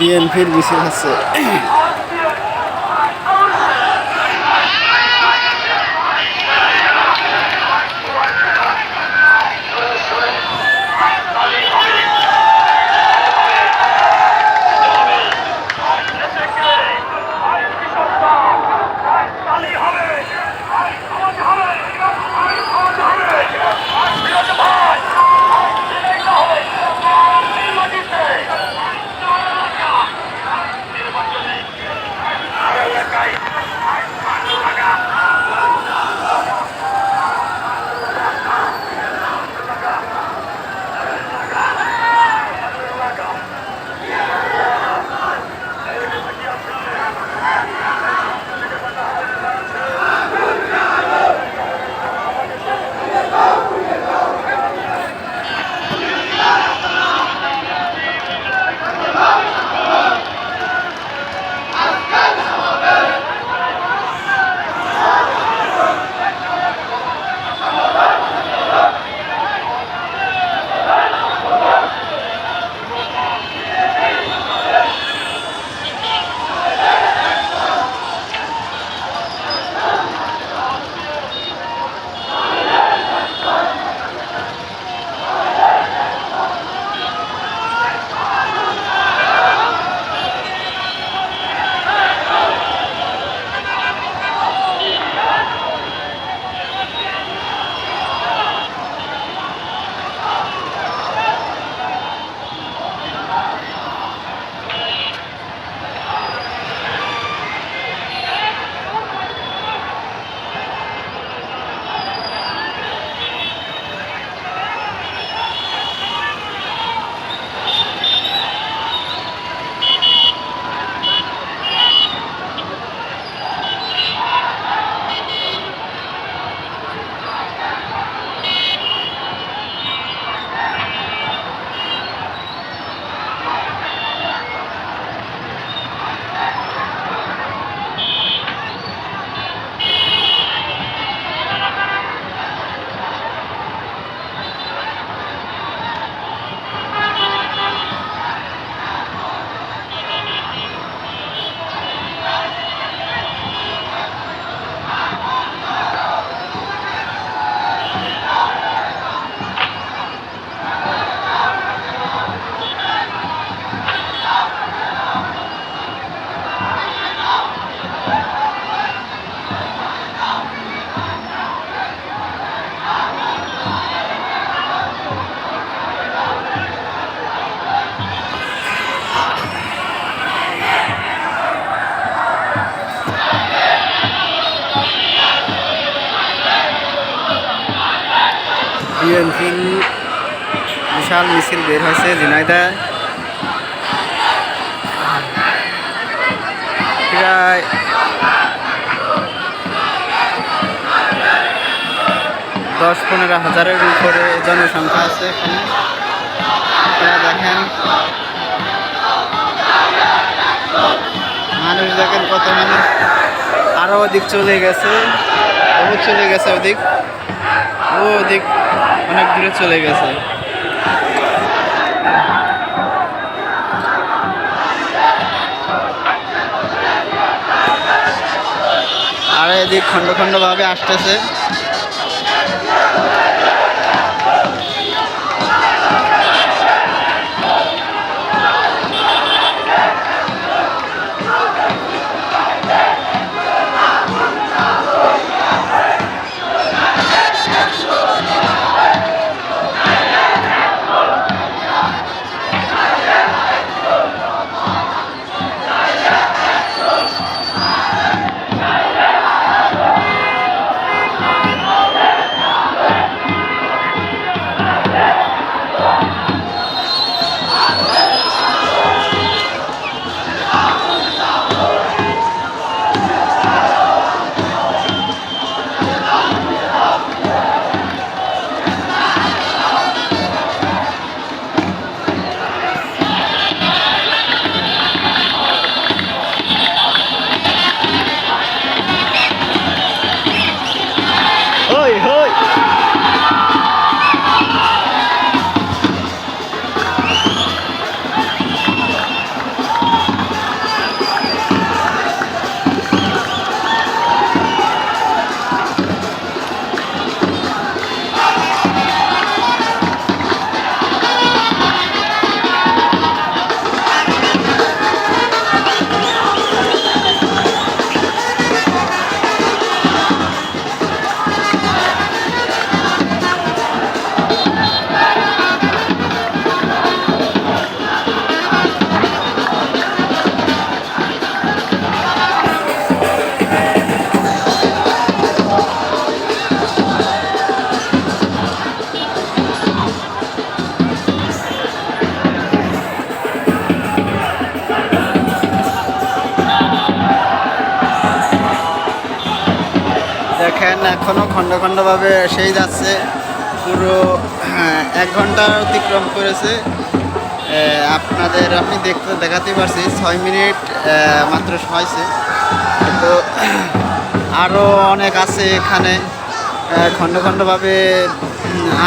বিএনপির মিছিল আছে। বিএনপির বিশাল মিছিল বের হয়েছে ঝিনাইদহ। প্রায় 10-15 হাজারের উপরে জনসংখ্যা আছে এখানে। আপনারা দেখেন মানুষ, দেখেন কত মানুষ। আরো ওদিক চলে গেছে, ওদিক অনেক দূরে চলে গেছে। আর এদিক খন্ড খন্ড ভাবে আসতেছে। দেখেন এখনো খণ্ড খণ্ডভাবে সেই যাচ্ছে, পুরো 1 ঘন্টা অতিক্রম করেছে। আপনাদের আমি দেখাতে পারছি 6 মিনিট মাত্র হয়েছে। তো আরও অনেক আছে এখানে, খণ্ড খণ্ডভাবে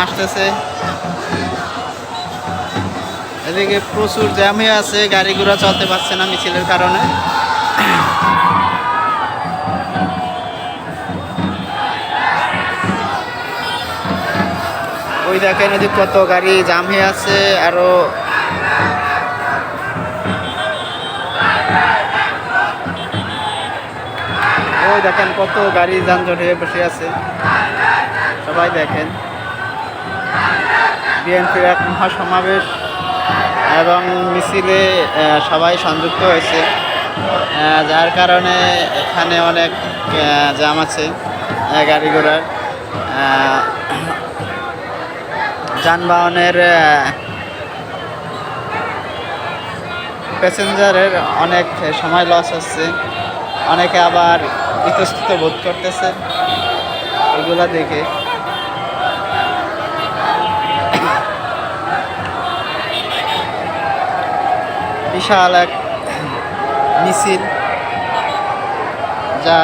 আসতেছে। এদিকে প্রচুর জ্যাম হয়ে আছে, গাড়ি ঘোড়া চলতে পারছে না মিছিলের কারণে। ওই দেখেন ওই কত গাড়ি জাম হয়ে আছে। আরো ওই দেখেন কত গাড়ি যানজট হয়ে বসে আছে। সবাই দেখেন বিএনপির এক মহাসমাবেশ এবং মিছিলে সবাই সংযুক্ত হয়েছে, যার কারণে এখানে অনেক জ্যাম আছে গাড়ি ঘোড়ার। যানবাহনের প্যাসেঞ্জারের অনেক সময় লস হচ্ছে, অনেকে আবার ইতস্তত বোধ করতেছে এগুলা দেখে। বিশাল এক মিছিল, যা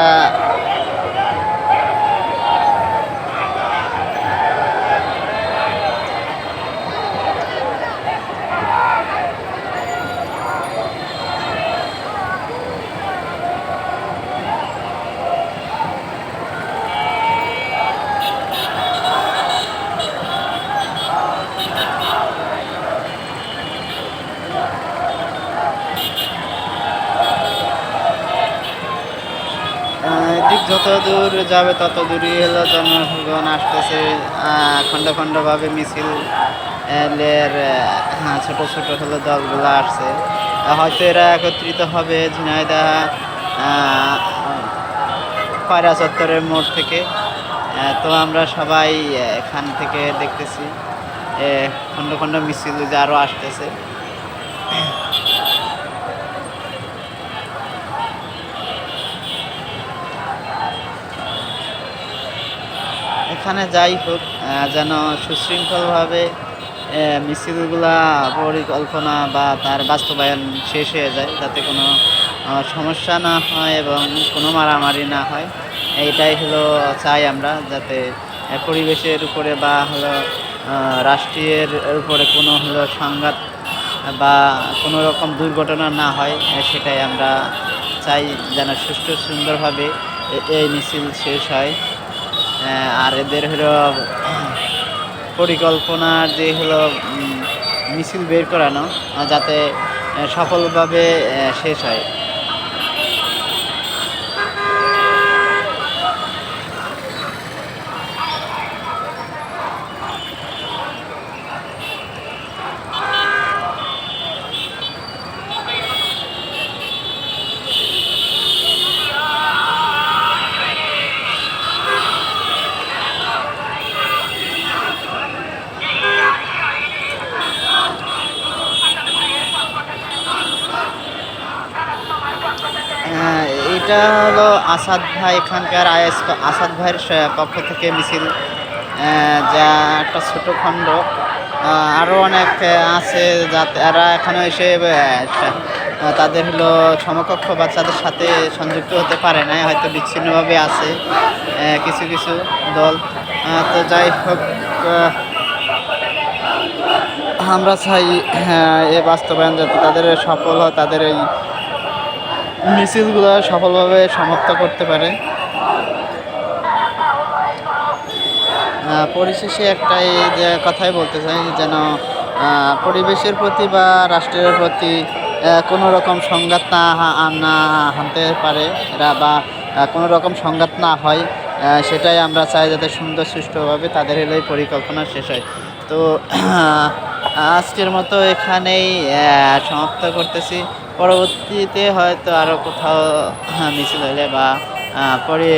দিক যত দূর যাবে তত দূরই হলো জনগণ আসতেছে। খণ্ড খণ্ডভাবে মিছিল এর ছোট ছোট হলো দলগুলো আসছে, হয়তো এরা একত্রিত হবে ঝিনাইদহ পায়রা চত্বরের মোড় থেকে। তো আমরা সবাই এখান থেকে দেখতেছি খণ্ড খণ্ড মিছিল যে আরও আসতেছে। এখানে যাই হোক, যেন সুশৃঙ্খলভাবে মিছিলগুলা পরিকল্পনা বা তার বাস্তবায়ন শেষ হয়ে যায়, যাতে কোনো সমস্যা না হয় এবং কোনো মারামারি না হয়। এইটাই হলো চাই আমরা, যাতে পরিবেশের উপরে বা হলো রাষ্ট্রের উপরে কোনো হলো সংঘাত বা কোনো রকম দুর্ঘটনা না হয়, সেটাই আমরা চাই, যেন সুষ্ঠু সুন্দরভাবে এই মিছিল শেষ হয়। আর এদের হলো পরিকল্পনার যে হলো মিছিল বের করানো, যাতে সফলভাবে শেষ হয়। এটা হলো আসাদ ভাই, এখানকার আসাদ ভাইয়ের পক্ষ থেকে মিছিল, যা একটা ছোট খণ্ড। আরও অনেক আছে যাতে এরা এখানে এসে তাদের হলো সমকক্ষ বাচ্চাদের সাথে সংযুক্ত হতে পারে না, হয়তো বিচ্ছিন্নভাবে আছে কিছু কিছু দল। তো যাই হোক, আমরা চাই এ বাস্তবায়ন যাতে তাদের সফল হয়, তাদের এই মিছিলগুলো সফলভাবে সমাপ্ত করতে পারে। পরিশেষে একটাই যে কথাই বলতে চাই, যেন পরিবেশের প্রতি বা রাষ্ট্রের প্রতি কোনো রকম সংঘাত না আনতে পারে এরা, বা কোনো রকম সংঘাত না হয়, সেটাই আমরা চাই, যাতে সুন্দর সুষ্ঠুভাবে তাদের হলো এই পরিকল্পনা শেষ হয়। তো আজকের মতো এখানেই সমাপ্ত করতেছি। পরবর্তীতে হয়তো আরও কোথাও মিছিল হলে বা পরে